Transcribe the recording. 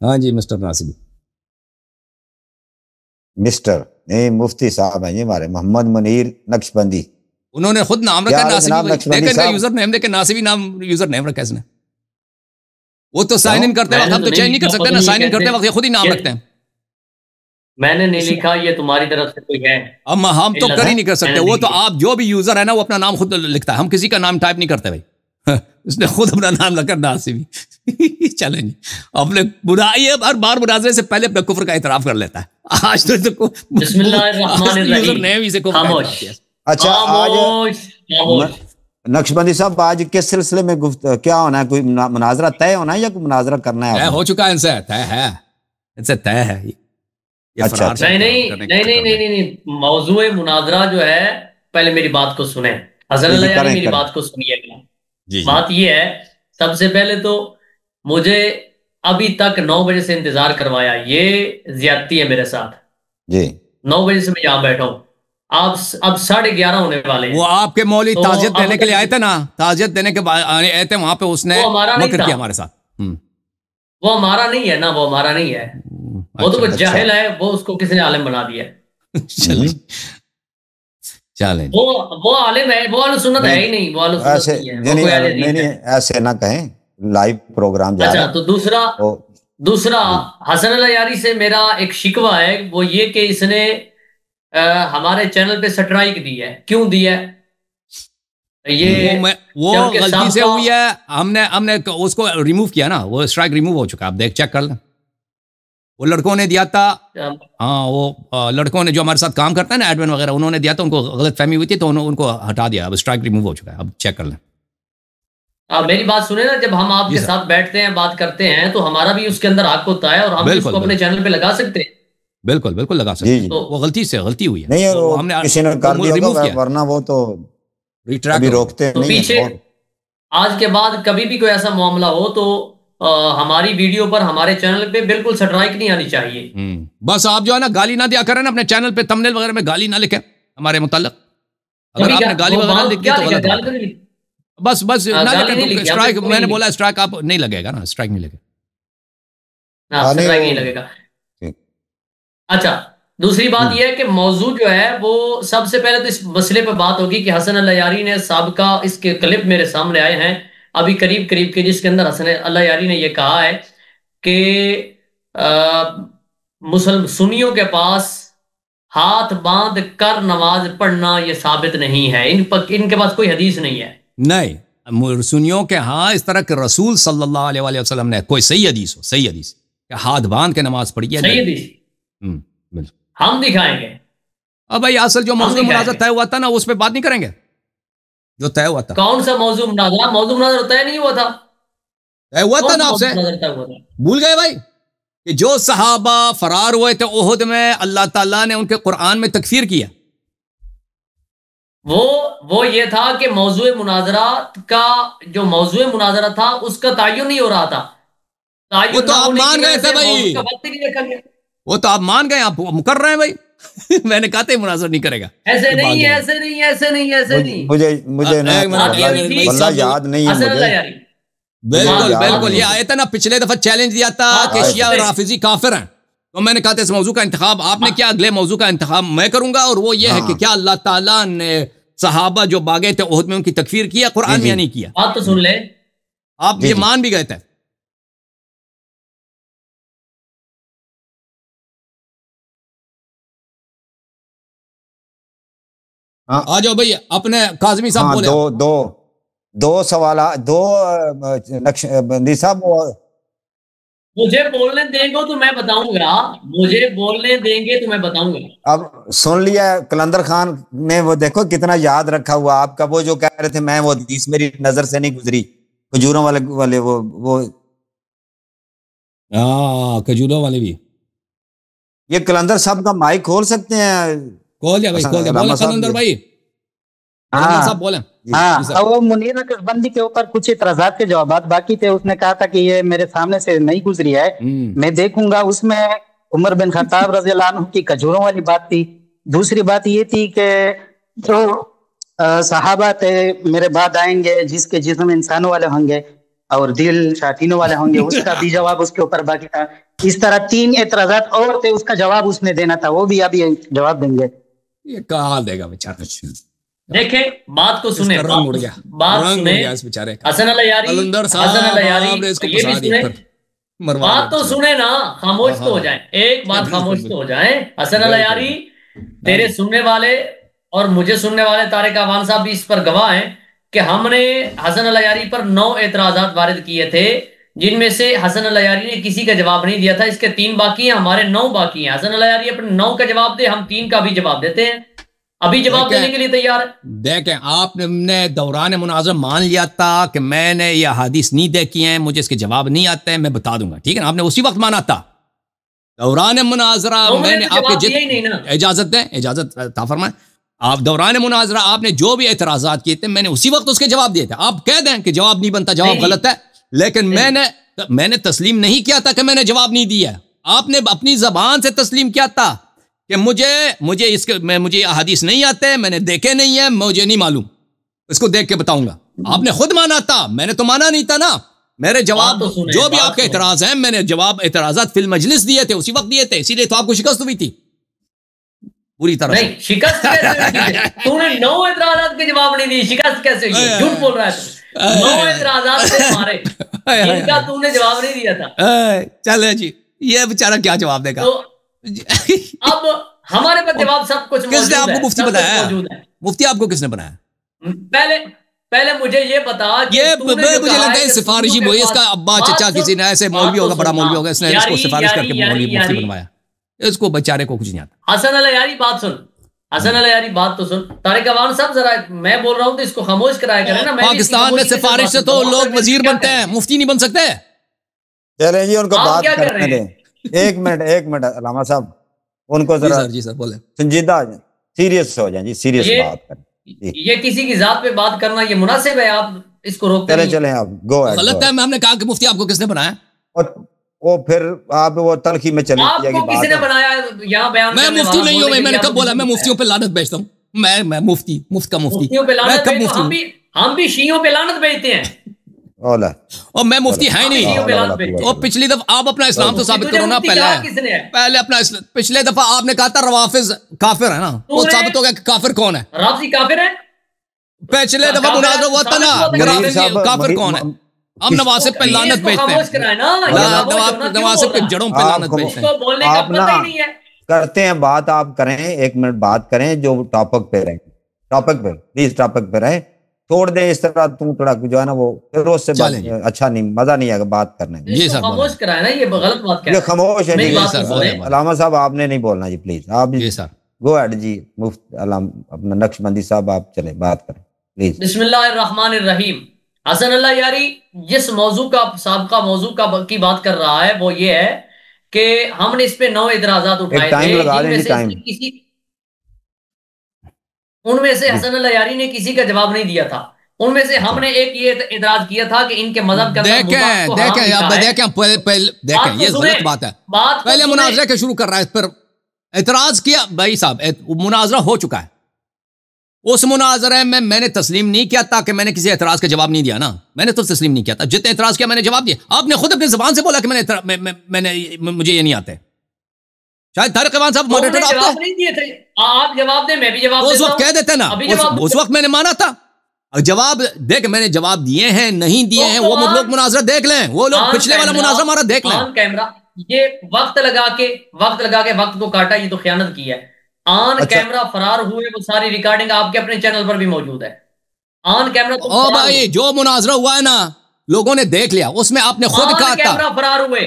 हाँ जी mister नासिबी। Mister नहीं, मुफ्ती साहब हैं ये हमारे, मोहम्मद मुनीर नक्शबंदी। उन्होंने खुद नाम रखा नासिबी, देखें इनका यूजर नेम देखें, नासिबी नाम यूजर नेम रखा इसने। वो तो साइन इन करते वक्त हम तो चेंज नहीं कर सकते ना, साइन इन करते वक्त ये खुद ही नाम रखते हैं। मैंने नहीं लिखा, ये तुम्हारी तरफ से कोई है। अब हम तो कर ही नहीं कर सकते, वो तो आप जो भी यूजर है ना वो अपना नाम खुद लिखता है, हम किसी का नाम टाइप नहीं करते भाई। उसने खुद अपना नाम रखा नासिबी। चलें जी, अपने बुराई हर बार मुनाजरे से पहले अपने कुफ्र का इतराफ कर लेता है। आज तो यूजर नेम ही से कुफ्र का इतराफ किया। अच्छा आज नक्शबंदी साहब आज किस सिलसिले में क्या होना है, कोई मुनाजरा तय होना है या कोई मुनाजरा करना है? हो चुका है, इनसे तय है, इनसे तय है। अच्छा नहीं, मौजूए मुनाजरा जो है, पहले मेरी बात को सुने हसन यानी, मेरी बात को सुनिएगा। बात ये है, सबसे पहले तो मुझे अभी तक 9 बजे से इंतजार करवाया, ये ज्यादती है मेरे साथ जी। 9 बजे से मैं यहाँ बैठा हूँ, अब 11:30 होने वाले हैं। वो आपके मौली तो ताजियत देने के लिए आए थे ना, ताजियत देने के बाद आए थे वहां पे, उसने मकर किया हमारे साथ। वो हमारा नहीं है ना, वो हमारा नहीं है, वो तो कुछ जाहिल है, वो उसको किसी ने आलिम बना दिया। चले वो आलिम है, वो आलिम सुन्नत है ही नहीं, वो आलिम सुन्नत नहीं है। ऐसे ना कहें, लाइव प्रोग्राम जा रहा है। तो दूसरा हसन अल यारी से मेरा एक शिकवा है, वो ये कि इसने हमारे चैनल पे स्ट्राइक दी है। क्यों दी है? ये वो गलती से हुई है, हमने उसको रिमूव किया ना, वो स्ट्राइक रिमूव हो चुका है, आप देख चेक कर लें। वो लड़कों ने दिया था, हाँ वो लड़कों ने जो हमारे साथ काम करता है ना, एडमिन वगैरह, उन्होंने दिया था, उनको गलत फहमी हुई थी तो उनको हटा दिया, अब स्ट्राइक रिमूव हो चुका है, अब चेक कर लें। मेरी बात सुने ना, जब हम आपके साथ बैठते हैं, बात करते हैं, तो हमारा भी उसके अंदर हक होता है और हम इसको अपने चैनल पे लगा सकते हैं। बिल्कुल बिल्कुल लगा सकते हैं। तो वो गलती हुई है, नहीं तो हमने किसी ने कर दिया होगा, वरना वो तो रिट्रैक्ट रोकते नहीं। पीछे आज के बाद कभी भी कोई ऐसा मामला हो तो हमारी वीडियो पर, हमारे चैनल पे बिल्कुल स्ट्राइक नहीं आनी चाहिए। बस आप जो है ना गाली ना दिया करें ना, अपने चैनल पे थंबनेल वगैरह में गाली ना लिखें हमारे मुताल्लिक। अगर आपने गाली वगैरह लिखी तो गलत, बस ना लिखें। स्ट्राइक मैंने बोला, स्ट्राइक आप नहीं लगेगा ना, स्ट्राइक नहीं लगेगा, स्ट्राइक नहीं लगेगा। अच्छा, दूसरी बात यह है कि मौजू जो है वो, सबसे पहले तो इस मसले पर बात होगी कि हसन अल यारी ने साबका, इसके क्लिप मेरे सामने आए हैं अभी करीब के, जिसके अंदर हसन अल यारी ने यह कहा है कि मुसलमान सुन्नियों के पास हाथ बांध कर नमाज पढ़ना यह साबित नहीं है, इनके पास कोई हदीस नहीं है। नहीं, सुन्नियों के हाँ इस तरह के रसूल सल्लल्लाहु अलैहि वसल्लम ने कोई सही हदीस हो, सही हदीस हाथ बांध के नमाज पढ़ी है, सही हदीस हम दिखाएंगे। अब भाई असल जो मौजूद मुनाज़रा तय हुआ था ना, उस पर बात नहीं करेंगे जो तय हुआ था। कौन सा मौजूद मुनाज़रा तय नहीं हुआ था? तय हुआ था ना आपसे, भूल गए भाई कि जो सहाबा फरार हुए थे ओहद में, अल्लाह ताला ने उनके कुरान में तकफीर किया। वो ये था कि मौजूद मुनाज़रा का, जो मौजूद मुनाज़रा था उसका तायुन नहीं हो रहा था। वो तो आप मान गए थे भाई, वो तो आप मान गए, आप कर रहे हैं भाई। मैंने कहा था मुनाज़रा नहीं करेगा। ऐसे नहीं मुझे याद नहीं है मुझे। बिल्कुल ये आया था ना, पिछले दफा चैलेंज दिया था कि शिया और राफिजी काफिर हैं, तो मैंने कहा था इस मौजू का इंतखाब आपने किया, अगले मौजू का इंतखाब मैं करूंगा, और वो ये है कि क्या अल्लाह ताला ने सहाबा जो बागे थे ओहद में उनकी तकफीर किया, कुरान में नहीं किया? बात तो सुन ले, आप ये मान भी गए थे। आ जाओ भैया, अपने काज़मी साहब बोले। दो सवाल, दो नक्शबंदी साहब, मुझे बोलने देंगे तो मैं बताऊंगा, मुझे बोलने देंगे तो मैं बताऊंगा। अब सुन लिया कलंदर खान ने, वो देखो कितना याद रखा हुआ आपका, वो जो कह रहे थे मैं वो हदीस मेरी नजर से नहीं गुजरी, खजूरों वाले वो खजूरों वाले भी। ये कलंदर साहब का माइक खोल सकते हैं? खोल दिया भाई, खोल दिया, बोले कलंदर भाई। हाँ बोले। हाँ, वो मुनीर नक्शबंदी के ऊपर कुछ इतराजात के जवाब बाकी थे। उसने कहा था कि ये मेरे सामने से नहीं गुजरी है, मैं देखूंगा। उसमें उमर बिन खत्ताब रज़ियल्लाहु अन्हु की खजूरों वाली बात थी। दूसरी बात ये थी कि जो सहाबा थे मेरे बाद आएंगे जिसके जिस्म इंसानों वाले होंगे, और दिल शाह वाले होंगे, उसका भी जवाब उसके ऊपर बाकी था। इस तरह 3 एतराजात और थे, उसका जवाब उसने देना था, वो भी अभी जवाब देंगे। ये कहा देगा बेचारा। देखे बात को सुने, बात सुने हसन अल यारी, बात तो सुने ना, खामोश तो हो जाए, एक बात खामोश तो हो जाए। हसन अल यारी, तेरे सुनने वाले और मुझे सुनने वाले तारिक अवान साहब भी इस पर गवाह हैं कि हमने हसन अल यारी पर 9 एतराजात वारिद किए थे, जिनमें से हसन अल यारी ने किसी का जवाब नहीं दिया था। इसके 3 बाकी हैं, हमारे 9 बाकी हैं। हसन अल यारी अपने 9 का जवाब दे, हम 3 का भी जवाब देते हैं, अभी जवाब देने के लिए तैयार है। देखें, आपने दौरान मुनाज़रा मान लिया था कि मैंने ये हदीस नहीं देखी है, मुझे इसके जवाब नहीं आते हैं, मैं बता दूंगा, ठीक है ना? आपने उसी वक्त माना था दौरान मुनाज़रा। मैंने आपके इजाजत दें, इजाजत था फरमाएं आप। दौरान मुनाज़रा आपने जो भी एतराज़ात किए थे, मैंने उसी वक्त उसके जवाब दिए थे। आप कह दें कि जवाब नहीं बनता, जवाब गलत है, लेकिन मैंने तस्लीम नहीं किया था कि मैंने जवाब नहीं दिया। आपने अपनी जबान से तस्लीम किया था कि मुझे हदीस नहीं आते, मैंने देखे नहीं है, मुझे नहीं मालूम, इसको देख के बताऊंगा। आपने खुद माना था, मैंने तो माना नहीं था ना। मेरे जवाब तो जो भी आपके एतराज हैं, मैंने जवाब एतराजात फिल मजलिस दिए थे, उसी वक्त दिए थे, इसीलिए तो आपको शिकस्त हुई थी पूरी तरह नहीं, शिकस्त कैसे? तूने 9 एतराजात के जवाब नहीं दिए, शिकस्त कैसे हुई? झूठ बोल रहा है तू। 9 एतराजात थे हमारे, जिनका तूने जवाब नहीं दिया था। चले जी, ये बेचारा क्या जवाब देगा? अब हमारे पास जवाब सब कुछ किसने आपको मुफ्ती बनाया? मुफ्ती आपको किसने बनाया? पहले मुझे ये बता कि ये मुझे लगता है सिफारिशी बोई, इसका अब्बा चचा किसी ने ऐसे मौलवी होगा, बड़ा मौलवी होगा, इसने इसको सिफारिश करके मौलवी मुफ्ती बनवाया। इसको बेचारे को कुछ नहीं आता। हसन अल यारी बात सुन, हसन अल यारी बात तो सुन। तारिक अवान साहब जरा, मैं बोल रहा हूँ तो इसको खामोश कराया करें ना। पाकिस्तान में सिफारिश से तो लोग वजीर बनते हैं, मुफ्ती नहीं बन सकते। चले जी, उनको बात करने दें। एक मिनट अलामा साहब, उनको जरा जी सर बोले, संजीदा हो जाए, सीरियस हो जाए जी, सीरियस बात करें। ये किसी की जात पे बात करना ये मुनासिब है? आप इसको रोकते चले आप गो। गलत है। हमने कहा कि मुफ्ती आपको किसने बनाया, और वो फिर आप वो तलखी में चले आपको किसने बनाया यहाँ बयान? मैं मुफ्ती नहीं हूँ, मैंने कब बोला मैं मुफ्तियों पे लानत भेजता हूँ? मैं मुफ्ती, मुफ्त का मुफ्ती, हम भी शियों पे लानत भेजते हैं और मैं मुफ्ती है नहीं। और पिछली दफा आप अपना इस्लाम तो साबित करो ना। पहले अपना पिछले दफा आपने कहा था रवाफिज काफिर है ना, वो साबित हो गया कि काफिर कौन है? राफी काफिर है। पिछले दफा मुनाज़रा हुआ था ना, काफिर कौन है? हम नवासिब पे लानत भेजते हैं, नवासिब के जड़ों पे लानत भेजते हैं। करते हैं बात, आप करें, 1 मिनट बात करें, जो टॉपिक पे रहे, टॉपिक पे प्लीज, टॉपिक पे रहे, छोड़ दे इस तरह तू थोड़ा जो है ना वो, फिर उससे अच्छा नहीं, मजा नहीं आएगा बात करने में। ये खामोश कराया ना, ये गलत बात है। ये खामोश है जी। अलामा साहब आपने नहीं बोलना जी, प्लीज आप गो अहेड जी। मुफ्ती अपना नक्शबंदी साहब आप चले बात करें प्लीज। बिस्मिल्लाहिर्रहमानिर्रहीम। हसन अल यारी जिस मौजू का साबका मौजू की बात कर रहा है वो ये है कि हमने इस पे 9 एतराजात उठाए थे, उनमें से हसन अल यारी ने किसी का जवाब नहीं दिया था। उनमें से हमने एक ये एतराज किया था कि इनके मजहब का देखें ये गलत बात है। पहले मुनाज़रा के शुरू कर रहा है, इस पर एतराज किया भाई साहब, मुनाज़रा हो चुका है। उस मुनाज़रे में मैंने तस्लीम नहीं किया था कि मैंने किसी एतराज का जवाब नहीं दिया ना, मैंने तो तस्लीम नहीं किया था। जितने एतराज किया मैंने जवाब दिया। आपने खुद अपनी जुबान से बोला कि मुझे ये नहीं आते। शायद तारिक अवान साहब मॉडरेटर जवाब नहीं दिए थे, आप जवाब दें, मैं भी जवाब उस वक्त कह देते ना, उस वक्त मैंने माना था। जवाब देख, मैंने जवाब दिए हैं नहीं दिए हैं, वो लोग मुनाज़रा देख लें, वो लोग पिछले वाला मुनाज़रा हमारा देख लें। कैमरा ये वक्त लगा के वक्त को काटा, ये तो खयानत की है। ऑन कैमरा फरार हुए, वो सारी रिकॉर्डिंग आपके अपने चैनल पर भी मौजूद है। ऑन कैमरा तो भाई जो मुनाज़रा हुआ है ना, लोगों ने देख लिया, उसमें आपने खुद कहा था फरार हुए।